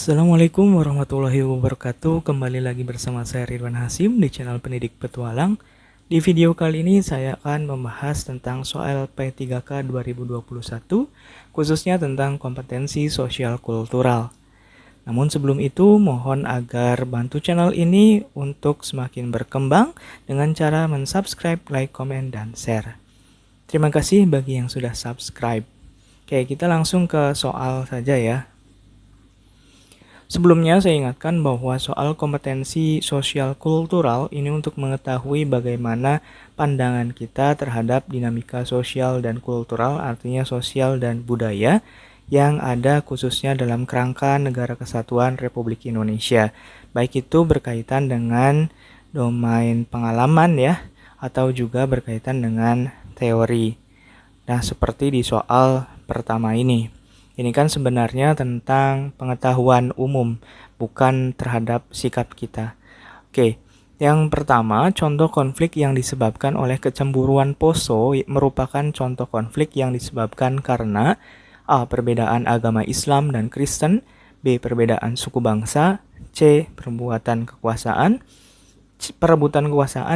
Assalamualaikum warahmatullahi wabarakatuh. Kembali lagi bersama saya Ridwan Hasim di channel Pendidik Petualang. Di video kali ini saya akan membahas tentang soal P3K 2021, khususnya tentang kompetensi sosial kultural. Namun sebelum itu, mohon agar bantu channel ini untuk semakin berkembang dengan cara mensubscribe, like, komen, dan share. Terima kasih bagi yang sudah subscribe. Oke, kita langsung ke soal saja ya. Sebelumnya saya ingatkan bahwa soal kompetensi sosial kultural ini untuk mengetahui bagaimana pandangan kita terhadap dinamika sosial dan kultural, artinya sosial dan budaya yang ada khususnya dalam kerangka Negara Kesatuan Republik Indonesia. Baik itu berkaitan dengan domain pengalaman ya, atau juga berkaitan dengan teori. Nah, seperti di soal pertama ini. Ini kan sebenarnya tentang pengetahuan umum, bukan terhadap sikap kita. Oke, yang pertama, contoh konflik yang disebabkan oleh kecemburuan Poso merupakan contoh konflik yang disebabkan karena A. Perbedaan agama Islam dan Kristen, B. Perbedaan suku bangsa, C. Perebutan kekuasaan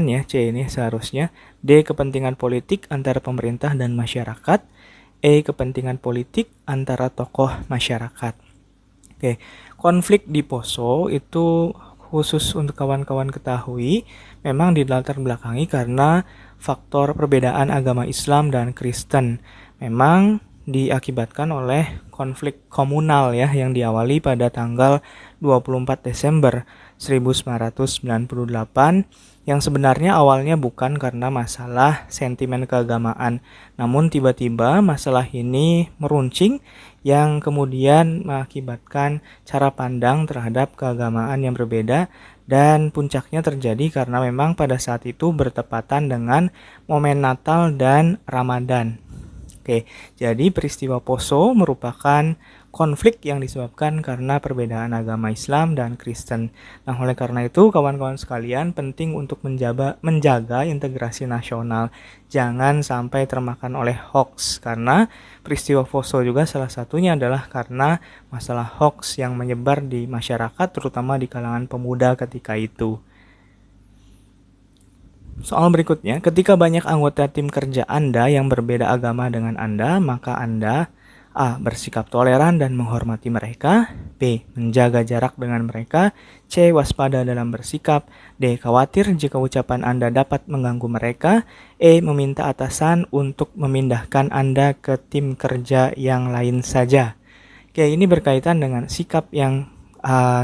ya, C ini seharusnya, D. Kepentingan politik antara pemerintah dan masyarakat, kepentingan politik antara tokoh masyarakat. Oke, konflik di Poso itu khusus untuk kawan-kawan ketahui memang dilatar belakangi karena faktor perbedaan agama Islam dan Kristen. Memang diakibatkan oleh konflik komunal ya yang diawali pada tanggal 24 Desember 1998 yang sebenarnya awalnya bukan karena masalah sentimen keagamaan, namun tiba-tiba masalah ini meruncing yang kemudian mengakibatkan cara pandang terhadap keagamaan yang berbeda dan puncaknya terjadi karena memang pada saat itu bertepatan dengan momen Natal dan Ramadan. Oke, jadi peristiwa Poso merupakan konflik yang disebabkan karena perbedaan agama Islam dan Kristen. Nah, oleh karena itu, kawan-kawan sekalian penting untuk menjaga integrasi nasional. Jangan sampai termakan oleh hoax, karena peristiwa Poso juga salah satunya adalah karena masalah hoax yang menyebar di masyarakat, terutama di kalangan pemuda ketika itu. Soal berikutnya, ketika banyak anggota tim kerja Anda yang berbeda agama dengan Anda, maka Anda A. Bersikap toleran dan menghormati mereka, B. Menjaga jarak dengan mereka, C. Waspada dalam bersikap, D. Khawatir jika ucapan Anda dapat mengganggu mereka, Meminta atasan untuk memindahkan Anda ke tim kerja yang lain saja. Oke, ini berkaitan dengan sikap yang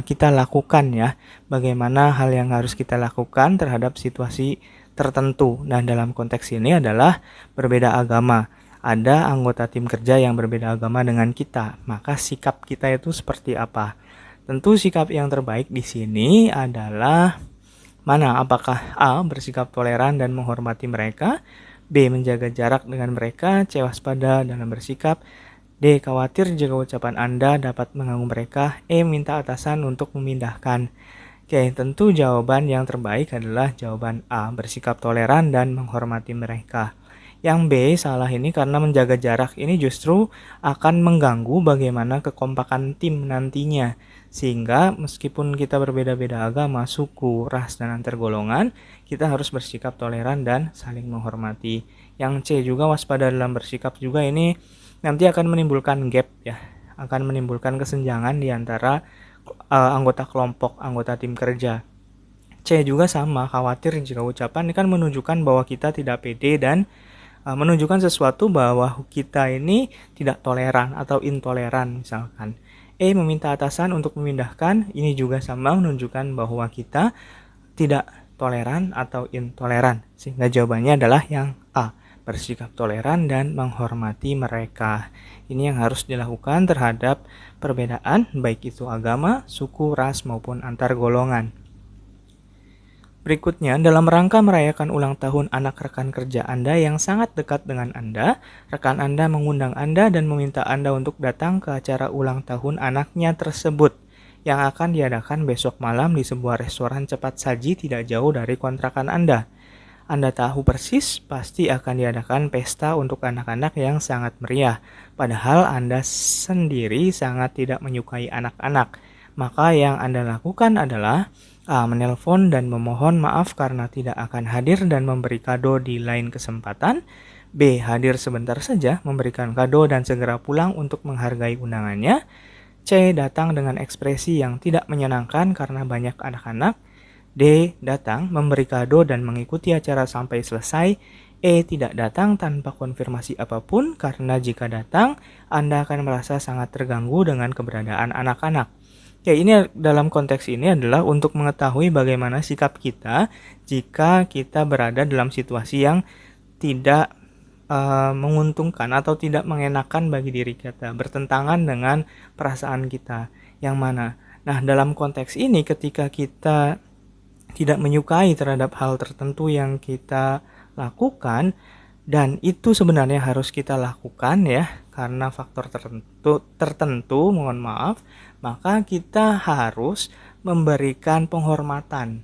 kita lakukan ya, bagaimana hal yang harus kita lakukan terhadap situasi tertentu. Nah, dalam konteks ini adalah berbeda agama. Ada anggota tim kerja yang berbeda agama dengan kita, maka sikap kita itu seperti apa? Tentu sikap yang terbaik di sini adalah mana? Apakah A. Bersikap toleran dan menghormati mereka, B. Menjaga jarak dengan mereka, C. Waspada dalam bersikap, D. Khawatir jika ucapan Anda dapat mengganggu mereka, minta atasan untuk memindahkan. Oke, tentu jawaban yang terbaik adalah jawaban A, bersikap toleran dan menghormati mereka. Yang B, salah ini karena menjaga jarak ini justru akan mengganggu bagaimana kekompakan tim nantinya. Sehingga meskipun kita berbeda-beda agama, suku, ras, dan antar golongan, kita harus bersikap toleran dan saling menghormati. Yang C juga waspada dalam bersikap juga ini nanti akan menimbulkan gap ya, akan menimbulkan kesenjangan di antara anggota kelompok, anggota tim kerja. C juga sama, khawatir jika ucapan ini kan menunjukkan bahwa kita tidak pede dan menunjukkan sesuatu bahwa kita ini tidak toleran atau intoleran misalkan. Meminta atasan untuk memindahkan, ini juga sama menunjukkan bahwa kita tidak toleran atau intoleran. Sehingga jawabannya adalah yang A, bersikap toleran dan menghormati mereka. Ini yang harus dilakukan terhadap perbedaan baik itu agama, suku, ras maupun antar golongan. Berikutnya, dalam rangka merayakan ulang tahun anak rekan kerja Anda yang sangat dekat dengan Anda, rekan Anda mengundang Anda dan meminta Anda untuk datang ke acara ulang tahun anaknya tersebut yang akan diadakan besok malam di sebuah restoran cepat saji tidak jauh dari kontrakan Anda. Anda tahu persis pasti akan diadakan pesta untuk anak-anak yang sangat meriah, padahal Anda sendiri sangat tidak menyukai anak-anak. maka yang Anda lakukan adalah A. Menelpon dan memohon maaf karena tidak akan hadir dan memberi kado di lain kesempatan. B. Hadir sebentar saja, memberikan kado dan segera pulang untuk menghargai undangannya. C. Datang dengan ekspresi yang tidak menyenangkan karena banyak anak-anak. D. Datang, memberi kado dan mengikuti acara sampai selesai. E. Tidak datang tanpa konfirmasi apapun karena jika datang, Anda akan merasa sangat terganggu dengan keberadaan anak-anak. Ya, ini dalam konteks ini adalah untuk mengetahui bagaimana sikap kita jika kita berada dalam situasi yang tidak menguntungkan atau tidak mengenakan bagi diri kita, bertentangan dengan perasaan kita yang mana. Nah, dalam konteks ini ketika kita tidak menyukai terhadap hal tertentu yang kita lakukan dan itu sebenarnya harus kita lakukan ya karena faktor tertentu, mohon maaf, maka kita harus memberikan penghormatan.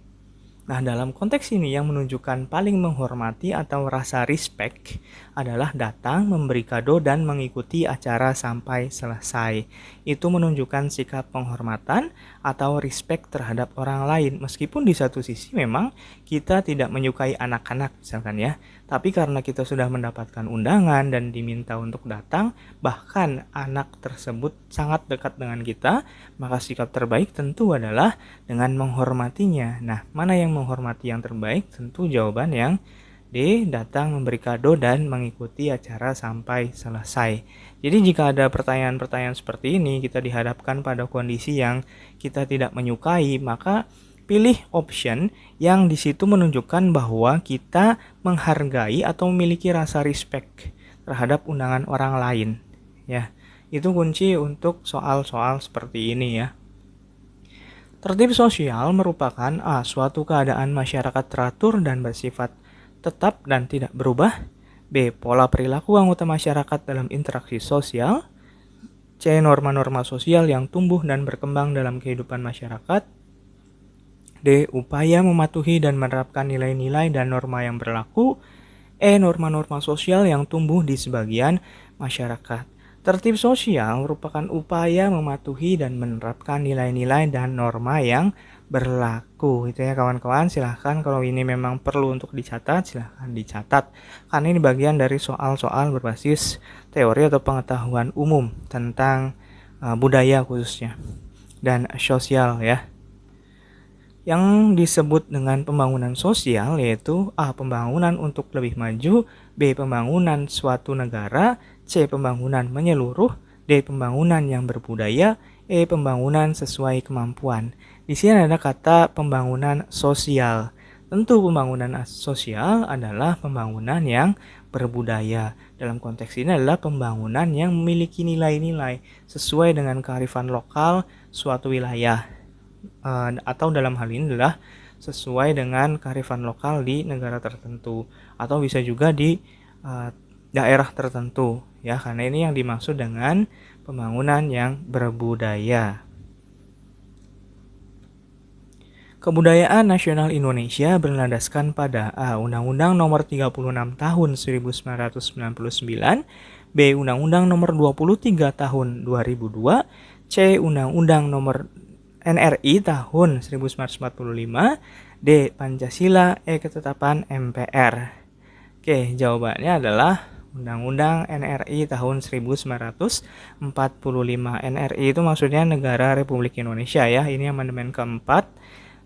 Nah, dalam konteks ini yang menunjukkan paling menghormati atau rasa respect adalah datang, memberi kado, dan mengikuti acara sampai selesai. Itu menunjukkan sikap penghormatan atau respect terhadap orang lain. Meskipun di satu sisi memang kita tidak menyukai anak-anak misalkan ya, tapi karena kita sudah mendapatkan undangan dan diminta untuk datang, bahkan anak tersebut sangat dekat dengan kita, maka sikap terbaik tentu adalah dengan menghormatinya. Nah, mana yang menghormati yang terbaik? Tentu jawaban yang D. Datang, memberi kado, dan mengikuti acara sampai selesai. Jadi jika ada pertanyaan-pertanyaan seperti ini, kita dihadapkan pada kondisi yang kita tidak menyukai, maka pilih option yang di situ menunjukkan bahwa kita menghargai atau memiliki rasa respect terhadap undangan orang lain. Ya, itu kunci untuk soal-soal seperti ini ya. Tertib sosial merupakan A. Suatu keadaan masyarakat teratur dan bersifat tetap dan tidak berubah. B. Pola perilaku anggota masyarakat dalam interaksi sosial. C. Norma-norma sosial yang tumbuh dan berkembang dalam kehidupan masyarakat. D. Upaya mematuhi dan menerapkan nilai-nilai dan norma yang berlaku. E. Norma-norma sosial yang tumbuh di sebagian masyarakat. Tertib sosial merupakan upaya mematuhi dan menerapkan nilai-nilai dan norma yang berlaku. Itu ya kawan-kawan, silahkan kalau ini memang perlu untuk dicatat, silahkan dicatat. Karena ini bagian dari soal-soal berbasis teori atau pengetahuan umum tentang budaya khususnya dan sosial ya. Yang disebut dengan pembangunan sosial yaitu A. Pembangunan untuk lebih maju, B. Pembangunan suatu negara, C. Pembangunan menyeluruh, D. Pembangunan yang berbudaya, E. Pembangunan sesuai kemampuan. Di sini ada kata pembangunan sosial. Tentu pembangunan sosial adalah pembangunan yang berbudaya. Dalam konteks ini adalah pembangunan yang memiliki nilai-nilai sesuai dengan kearifan lokal suatu wilayah. Atau dalam hal ini adalah sesuai dengan kearifan lokal di negara tertentu atau bisa juga di daerah tertentu ya, karena ini yang dimaksud dengan pembangunan yang berbudaya. Kebudayaan nasional Indonesia berlandaskan pada A. Undang-Undang Nomor 36 Tahun 1999, B. Undang-Undang Nomor 23 Tahun 2002, C. Undang-Undang Nomor NRI tahun 1945, D. Pancasila, E. Ketetapan MPR. Oke, jawabannya adalah Undang-Undang NRI tahun 1945. NRI itu maksudnya Negara Republik Indonesia ya. Ini amandemen keempat.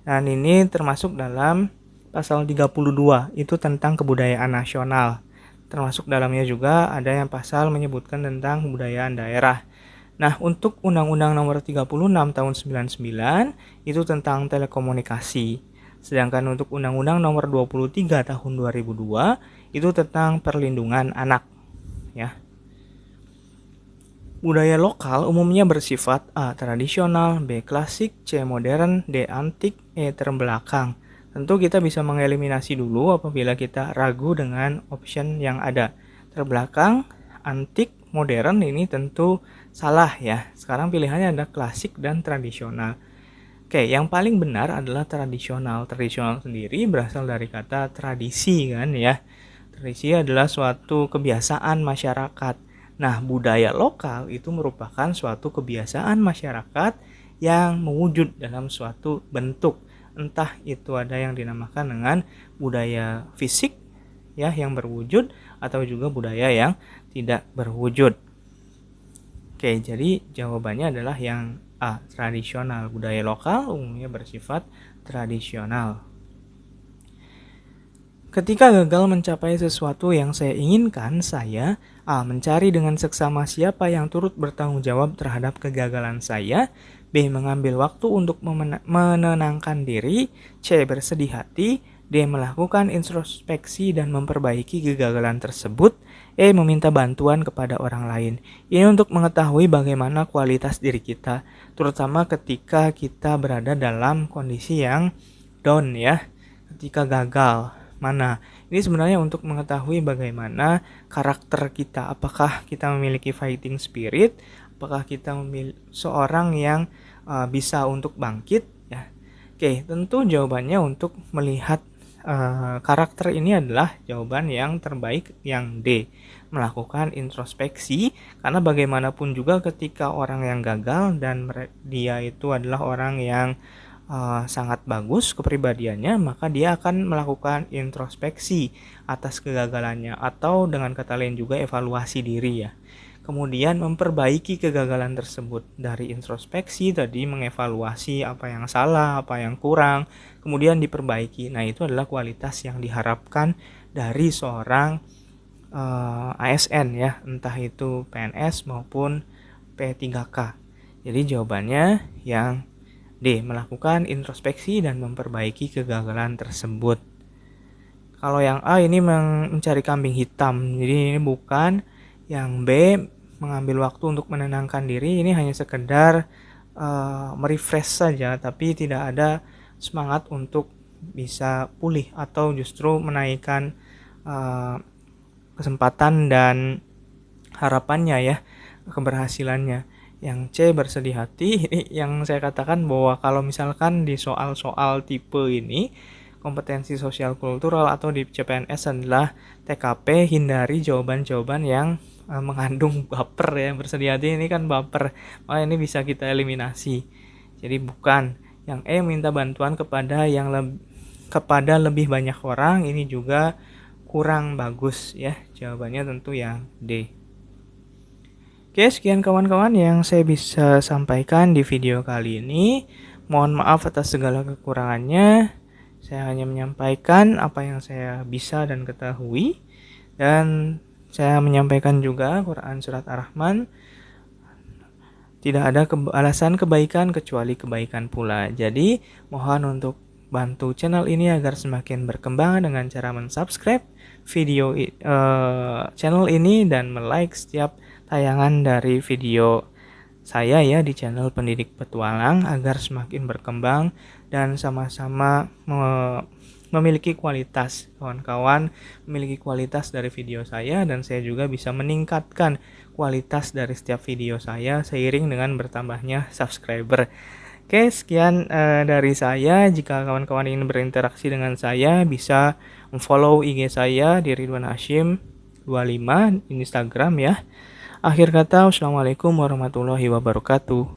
Dan ini termasuk dalam pasal 32, itu tentang kebudayaan nasional. Termasuk dalamnya juga ada yang pasal menyebutkan tentang kebudayaan daerah. Nah, untuk Undang-Undang Nomor 36 Tahun 99 itu tentang telekomunikasi. Sedangkan untuk Undang-Undang Nomor 23 Tahun 2002 itu tentang perlindungan anak, ya. Budaya lokal umumnya bersifat A. Tradisional, B. Klasik, C. Modern, D. Antik, E. Terbelakang. Tentu kita bisa mengeliminasi dulu apabila kita ragu dengan option yang ada. Terbelakang, antik, modern ini tentu salah ya. Sekarang pilihannya ada klasik dan tradisional. Oke, yang paling benar adalah tradisional. Tradisional sendiri berasal dari kata tradisi kan ya. Tradisi adalah suatu kebiasaan masyarakat. Nah, budaya lokal itu merupakan suatu kebiasaan masyarakat yang mewujud dalam suatu bentuk. Entah itu ada yang dinamakan dengan budaya fisik ya yang berwujud atau juga budaya yang tidak berwujud. Oke, jadi jawabannya adalah yang A, tradisional. Budaya lokal umumnya bersifat tradisional. Ketika gagal mencapai sesuatu yang saya inginkan, saya A. mencari dengan seksama siapa yang turut bertanggung jawab terhadap kegagalan saya, B. mengambil waktu untuk menenangkan diri, C. bersedih hati, D. melakukan introspeksi dan memperbaiki kegagalan tersebut, E. meminta bantuan kepada orang lain. Ini untuk mengetahui bagaimana kualitas diri kita, terutama ketika kita berada dalam kondisi yang down ya, ketika gagal. Mana? Ini sebenarnya untuk mengetahui bagaimana karakter kita. Apakah kita memiliki fighting spirit? Apakah kita memiliki seorang yang bisa untuk bangkit? Ya. Oke, tentu jawabannya untuk melihat karakter ini adalah jawaban yang terbaik yang D. Melakukan introspeksi, karena bagaimanapun juga ketika orang yang gagal dan dia itu adalah orang yang sangat bagus kepribadiannya, maka dia akan melakukan introspeksi atas kegagalannya, atau dengan kata lain juga evaluasi diri ya. Kemudian memperbaiki kegagalan tersebut. Dari introspeksi tadi mengevaluasi apa yang salah, apa yang kurang, kemudian diperbaiki. Nah, itu adalah kualitas yang diharapkan dari seorang ASN ya, entah itu PNS maupun P3K. Jadi jawabannya yang D. melakukan introspeksi dan memperbaiki kegagalan tersebut. Kalau yang A ini mencari kambing hitam, jadi ini bukan. Yang B, mengambil waktu untuk menenangkan diri, ini hanya sekedar merefresh saja, tapi tidak ada semangat untuk bisa pulih atau justru menaikkan kesempatan dan harapannya ya, keberhasilannya. Yang C, bersedih hati. Yang saya katakan bahwa kalau misalkan di soal-soal tipe ini, kompetensi sosial kultural atau di CPNS adalah TKP, hindari jawaban-jawaban yang mengandung baper ya. Bersedih hati ini kan baper, maka ini bisa kita eliminasi. Jadi bukan. Yang E, minta bantuan kepada kepada lebih banyak orang, ini juga kurang bagus ya. Jawabannya tentu yang D. Oke, sekian kawan-kawan yang saya bisa sampaikan di video kali ini. Mohon maaf atas segala kekurangannya. Saya hanya menyampaikan apa yang saya bisa dan ketahui. Dan saya menyampaikan juga Quran Surat Ar-Rahman. Tidak ada alasan kebaikan kecuali kebaikan pula. Jadi, mohon untuk bantu channel ini agar semakin berkembang dengan cara mensubscribe video channel ini dan like setiap tayangan dari video saya ya di channel Pendidik Petualang, agar semakin berkembang dan sama-sama memiliki kualitas. Kawan-kawan memiliki kualitas dari video saya dan saya juga bisa meningkatkan kualitas dari setiap video saya seiring dengan bertambahnya subscriber. Oke, sekian dari saya. Jika kawan-kawan ingin berinteraksi dengan saya, bisa follow IG saya di Ridwan Hashim 25 Instagram ya. Akhir kata, wassalamualaikum warahmatullahi wabarakatuh.